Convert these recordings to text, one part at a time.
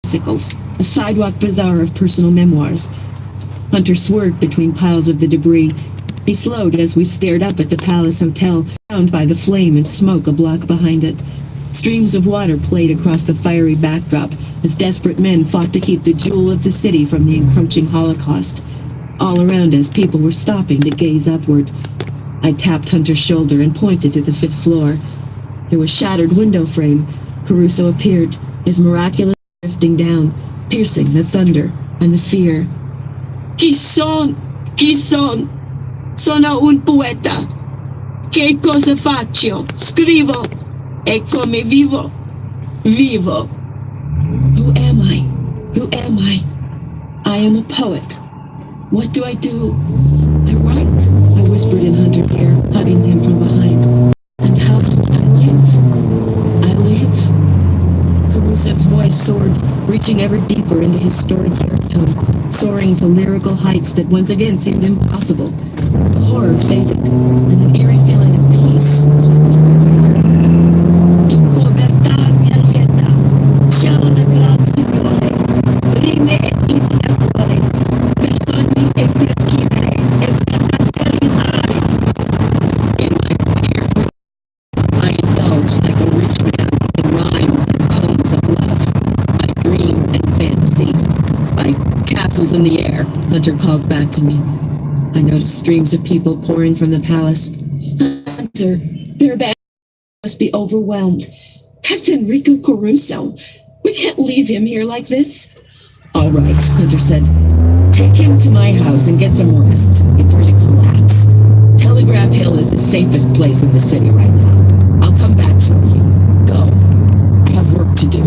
bicycles, a sidewalk bazaar of personal memoirs. Hunter swerved between piles of the debris. He slowed as we stared up at the Palace Hotel, bound by the flame and smoke a block behind it. Streams of water played across the fiery backdrop as desperate men fought to keep the jewel of the city from the encroaching Holocaust. All around us, people were stopping to gaze upward. I tapped Hunter's shoulder and pointed to the 5th floor. There was shattered window frame. Caruso appeared, his miraculous drifting down, piercing the thunder and the fear. Chi son? Chi son? Sono un poeta. Che cosa faccio? Scrivo. E come vivo? Vivo. Who am I? Who am I? I am a poet. What do? I write, I whispered in Hunter's ear, hugging him from behind. And how do I live? I live. Caruso's voice soared, reaching ever deeper into his storied baritone, soaring to lyrical heights that once again seemed impossible. The horror faded, and an eerie feeling of peace swept through the crowd. In povertà mia lieta, cielo da gran signore, rime et imina cuore, per sogni e per chimere, e per cascarinare. In my tearful, I indulged like a rich man in rhymes and poems of love, my dream and fantasy, my castles in the air. Hunter called back to me. I noticed streams of people pouring from the palace. Hunter, their band must be overwhelmed. That's Enrico Caruso. We can't leave him here like this. All right, Hunter said. Take him to my house and get some rest before you collapse. Telegraph Hill is the safest place in the city right now. I'll come back for you. Go. I have work to do.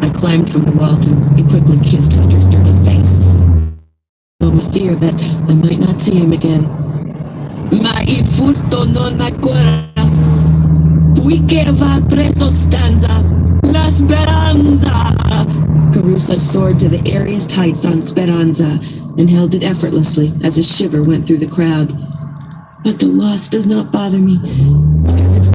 I climbed from the Walton and quickly kissed Hunter's dirty face. With fear that I might not see him again. Ma il furto non ancora, poiché va preso stanza la speranza. Caruso soared to the airiest heights on Speranza and held it effortlessly as a shiver went through the crowd. But the loss does not bother me, because it's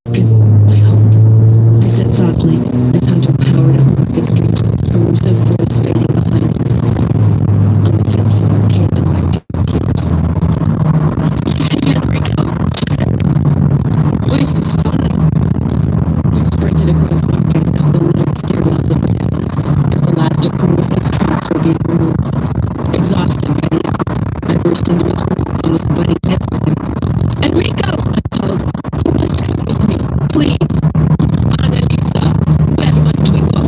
broken, I hope, I said softly as Hunter powered up Market Street, Caruso's voice fading behind him. Exhausted by the effort, I burst into his room, almost butting heads with him. Enrico! I called. You must come with me, please. Annalisa, where must we go?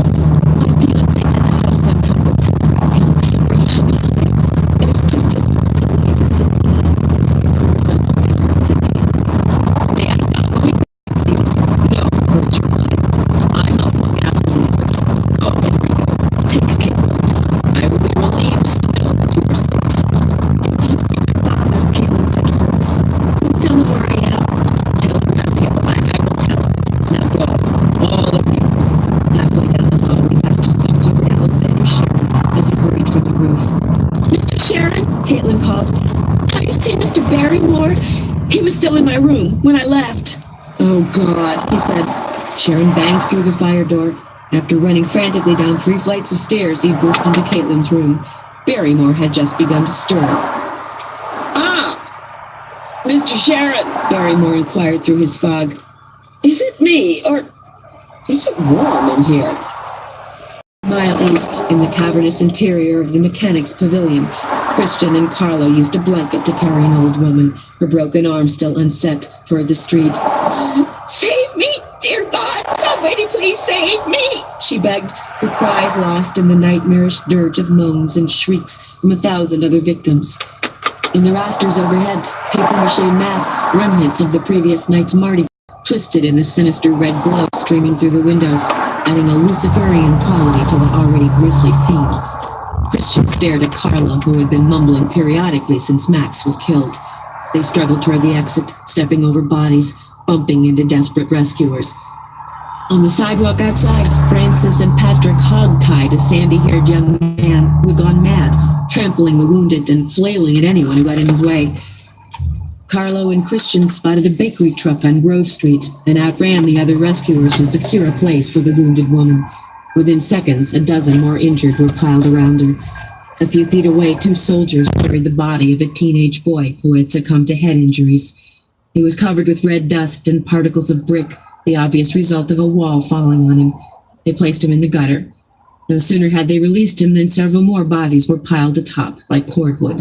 My fiancé has a house on top of Telegraph Hill, where he shall be safe. It is too difficult to leave the city now. Caruso looked at her and said, they are not going to plead. No, Birch replied. I must look after the others. Oh, Enrico, take care. I will be relieved to know that you are safe. If you see my father, Caitlin said to Hertz, please tell him where I am. Telegraph him. I will tell him. Now go. All of you. Halfway down the hall, we passed a soot-covered Alexander Sharon as he hurried from the roof. Mr. Sharon, Caitlin called. Have you seen Mr. Barrymore? He was still in my room when I left. Oh, God, he said. Sharon banged through the fire door. After running frantically down 3 flights of stairs, he burst into Caitlin's room. Barrymore had just begun to stir. Ah! Mr. Sharon, Barrymore inquired through his fog. Is it me, or is it warm in here? A mile east, in the cavernous interior of the Mechanics' Pavilion, Christian and Carlo used a blanket to carry an old woman, her broken arm still unset, toward the street. Save me, dear God! Somebody please save me! She begged, her cries lost in the nightmarish dirge of moans and shrieks from 1,000 other victims. In the rafters overhead, papier-mâché masks, remnants of the previous night's Mardi Gras, twisted in the sinister red glow streaming through the windows, adding a Luciferian quality to the already grisly scene. Christian stared at Carlo, who had been mumbling periodically since Max was killed. They struggled toward the exit, stepping over bodies, bumping into desperate rescuers. On the sidewalk outside, Francis and Patrick hog-tied a sandy-haired young man who had gone mad, trampling the wounded and flailing at anyone who got in his way. Carlo and Christian spotted a bakery truck on Grove Street and outran the other rescuers to secure a place for the wounded woman. Within seconds, a dozen more injured were piled around her. A few feet away, two soldiers carried the body of a teenage boy who had succumbed to head injuries. He was covered with red dust and particles of brick, the obvious result of a wall falling on him. They placed him in the gutter. No sooner had they released him than several more bodies were piled atop, like cordwood.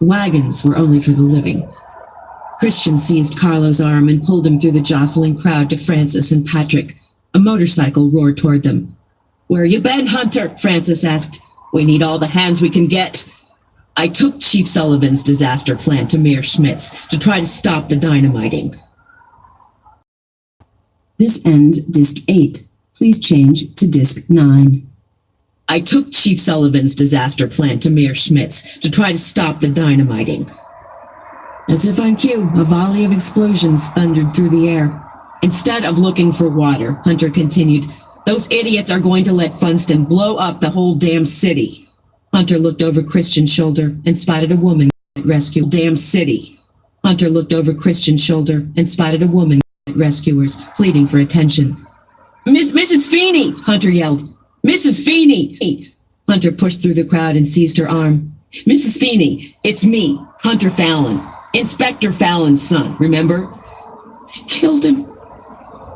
The wagons were only for the living. Christian seized Carlo's arm and pulled him through the jostling crowd to Francis and Patrick. A motorcycle roared toward them. "Where you been, Hunter?" Francis asked. "We need all the hands we can get." "I took Chief Sullivan's disaster plan to Mayor Schmitz to try to stop the dynamiting." This ends Disc 8. Please change to Disc 9. "I took Chief Sullivan's disaster plan to Mayor Schmitz to try to stop the dynamiting." As if on cue, a volley of explosions thundered through the air. Instead of looking for water, Hunter continued, "Those idiots are going to let Funston blow up the whole damn city." Hunter looked over Christian's shoulder and spotted a woman at rescue. Damn city. Hunter looked over Christian's shoulder and spotted a woman at rescuers, pleading for attention. Mrs. Feeney!" Hunter yelled. "Mrs. Feeney!" Hunter pushed through the crowd and seized her arm. "Mrs. Feeney, it's me, Hunter Fallon. Inspector Fallon's son, remember?" "They killed him.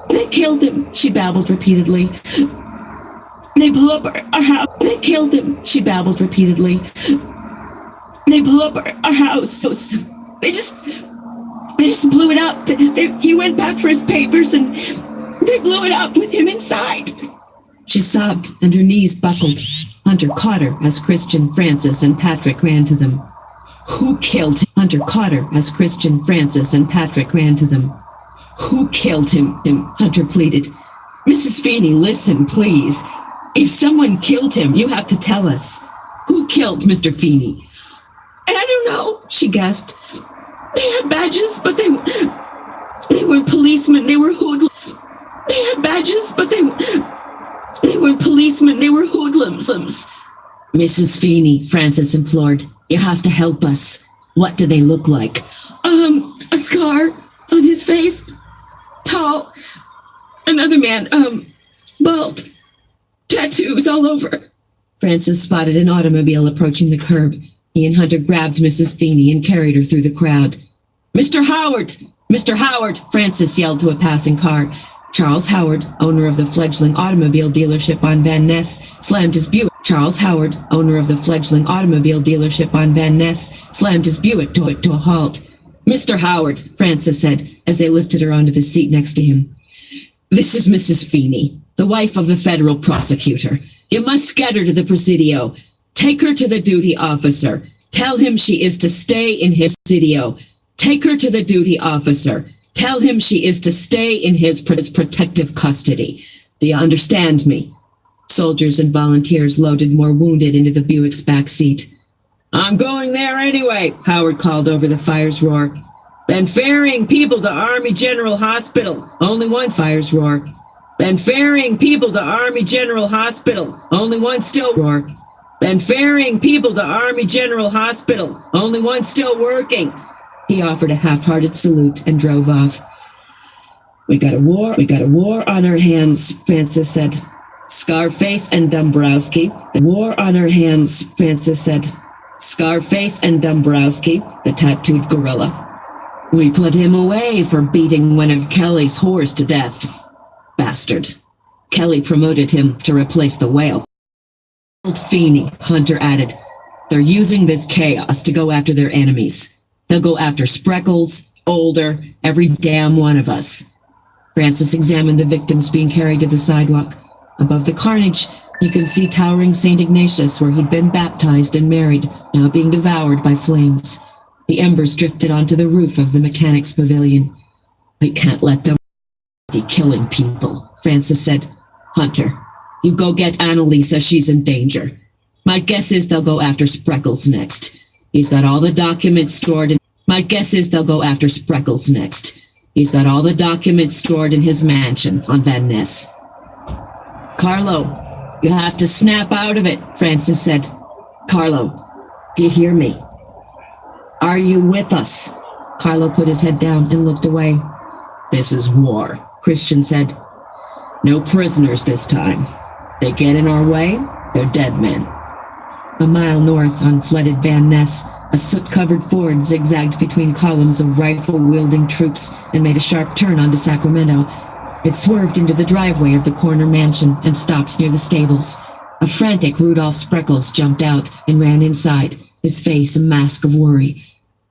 They killed him," she babbled repeatedly. "They blew up our house. They killed him," she babbled repeatedly. "They blew up our house. They just blew it up. He went back for his papers and they blew it up with him inside." She sobbed and her knees buckled. Hunter caught her as Christian, Francis, and Patrick ran to them. "Who killed him?" Hunter caught her as Christian, Francis, and Patrick ran to them. "Who killed him?" Hunter pleaded. "Mrs. Feeney, listen, please. If someone killed him, you have to tell us. Who killed Mr. Feeney?" "I don't know," she gasped. "They had badges, but they were policemen. They were hoodlums. They had badges, but they were policemen. They were hoodlums." "Mrs. Feeney," Francis implored, "you have to help us. What do they look like?" A scar on his face. Tall. Another man, bald. Tattoos all over." Francis spotted an automobile approaching the curb. He and Hunter grabbed Mrs. Feeney and carried her through the crowd. "Mr. Howard! Mr. Howard!" Francis yelled to a passing car. Charles Howard, owner of the fledgling automobile dealership on Van Ness, slammed his Buick. Charles Howard, owner of the fledgling automobile dealership on Van Ness, slammed his Buick to a halt. "Mr. Howard," Francis said, as they lifted her onto the seat next to him. "This is Mrs. Feeney, the wife of the federal prosecutor. You must get her to the Presidio. Take her to the duty officer. Tell him she is to stay in his Presidio. Take her to the duty officer. Tell him she is to stay in his protective custody. Do you understand me?" Soldiers and volunteers loaded more wounded into the Buick's back seat. "I'm going there anyway," Howard called over the fire's roar. "Been ferrying people to Army General Hospital. Only one fire's roar. Been ferrying people to Army General Hospital. Only one still roar. Been ferrying people to Army General Hospital. Only one still working." He offered a half-hearted salute and drove off. We got a war on our hands," Francis said. "Scarface and Dombrowski. The war on our hands," Francis said. "Scarface and Dombrowski, the tattooed gorilla. We put him away for beating one of Kelly's whores to death. Bastard. Kelly promoted him to replace the whale." "Old Feeney," Hunter added. "They're using this chaos to go after their enemies. They'll go after Spreckles, Older, every damn one of us." Francis examined the victims being carried to the sidewalk. Above the carnage, you could see towering St. Ignatius, where he'd been baptized and married, now being devoured by flames. The embers drifted onto the roof of the mechanics' pavilion. "We can't let them be killing people," Francis said. "Hunter, you go get Annalisa, she's in danger. My guess is they'll go after Spreckles next. He's got all the documents stored in... My guess is they'll go after Spreckles next. He's got all the documents stored in his mansion on Van Ness." "Carlo, you have to snap out of it," Francis said. "Carlo, do you hear me? Are you with us?" Carlo put his head down and looked away. "This is war," Christian said. "No prisoners this time. They get in our way, they're dead men. A mile north on flooded Van Ness, a soot-covered Ford zigzagged between columns of rifle-wielding troops and made a sharp turn onto Sacramento. It swerved into the driveway of the corner mansion and stopped near the stables. A frantic Rudolph Spreckles jumped out and ran inside, his face a mask of worry.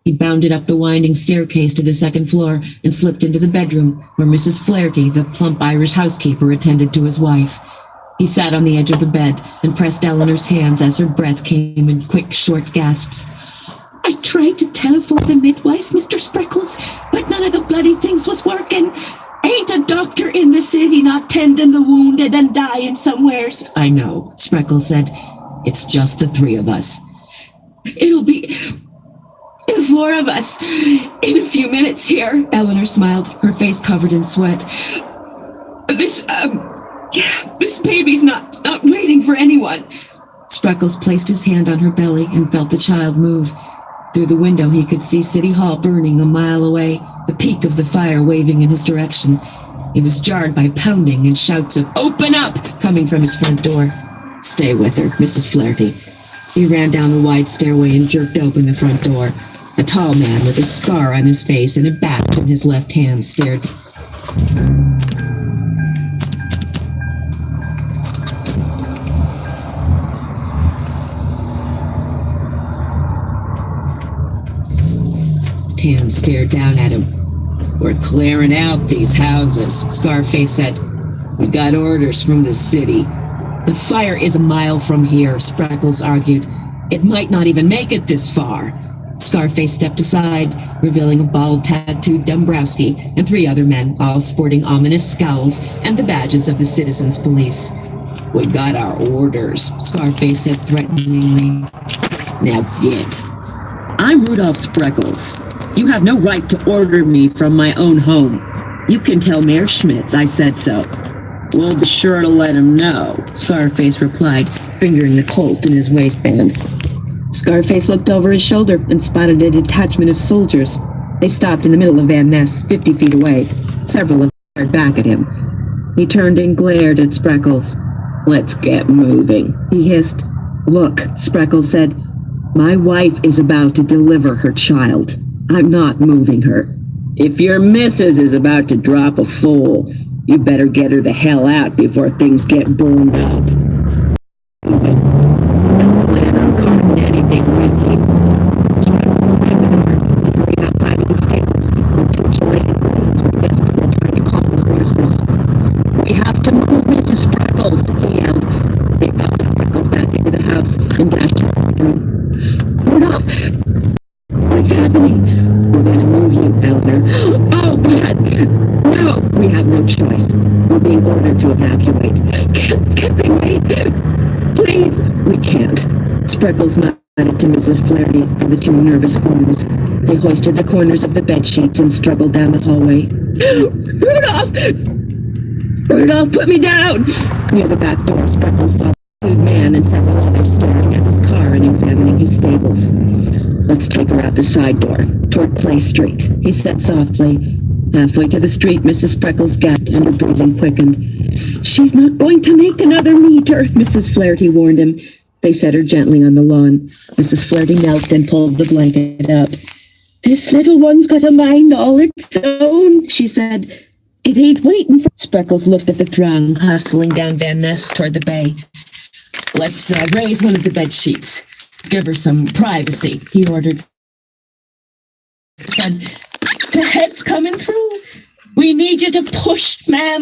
He bounded up the winding staircase to the second floor and slipped into the bedroom where Mrs. Flaherty, the plump Irish housekeeper, attended to his wife. He sat on the edge of the bed and pressed Eleanor's hands as her breath came in quick, short gasps. I tried to telephone the midwife, Mr. Spreckles, but none of the bloody things was working. Ain't a doctor in the city not tending the wounded and dying somewheres. I know, Spreckles said. It's just the three of us. It'll be the four of us in a few minutes here. Eleanor smiled, her face covered in sweat. This baby's not waiting for anyone. Spreckles placed his hand on her belly and felt the child move. Through the window he could see City Hall burning a mile away, the peak of the fire waving in his direction. He was jarred by pounding and shouts of "Open up!" coming from his front door. Stay with her, Mrs. Flaherty. He ran down the wide stairway and jerked open the front door. A tall man with a scar on his face and a bat in his left hand stared. Tan stared down at him. We're clearing out these houses, Scarface said. We got orders from the city. The fire is a mile from here, Spreckles argued. It might not even make it this far. Scarface stepped aside, revealing a bald, tattooed Dombrowski and three other men, all sporting ominous scowls and the badges of the Citizens Police. We got our orders, Scarface said threateningly. Now get. I'm Rudolph Spreckles. You have no right to order me from my own home. You can tell Mayor Schmitz I said so. We'll be sure to let him know, Scarface replied, fingering the Colt in his waistband. Scarface looked over his shoulder and spotted a detachment of soldiers. They stopped in the middle of Van Ness, 50 feet away. Several of them stared back at him. He turned and glared at Spreckles. Let's get moving, he hissed. Look, Spreckles said, my wife is about to deliver her child. I'm not moving her. If your missus is about to drop a fool, you better get her the hell out before things get burned up. Don't plan on carting anything with you. Spreckles snapped at her and hurried outside of the stables where two gelated boys were desperately trying to calm the horses. We have to move, Mrs. Spreckles, he yelled. They followed Spreckles back into the house and dashed out the room. Rudolph! What's happening? We're going to move you, Eleanor. Oh, God! No! We have no choice. We're being ordered to evacuate. Can they wait? Please! We can't. Spreckles nodded to Mrs. Flaherty and the two nervous groomers. They hoisted the corners of the bed sheets and struggled down the hallway. Rudolph! Rudolph, put me down! Near the back door, Spreckles saw the nude man and several others staring at his car and examining his stables. Let's take her out the side door, toward Clay Street, he said softly. Halfway to the street, Mrs. Spreckles gasped and her breathing quickened. She's not going to make another meter, Mrs. Flaherty warned him. They set her gently on the lawn. Mrs. Flaherty knelt and pulled the blanket up. This little one's got a mind all its own, she said. It ain't waiting for... Spreckles looked at the throng hustling down Van Ness toward the bay. Let's raise one of the bed sheets. Give her some privacy, he ordered. Said, the head's coming through. We need you to push, ma'am.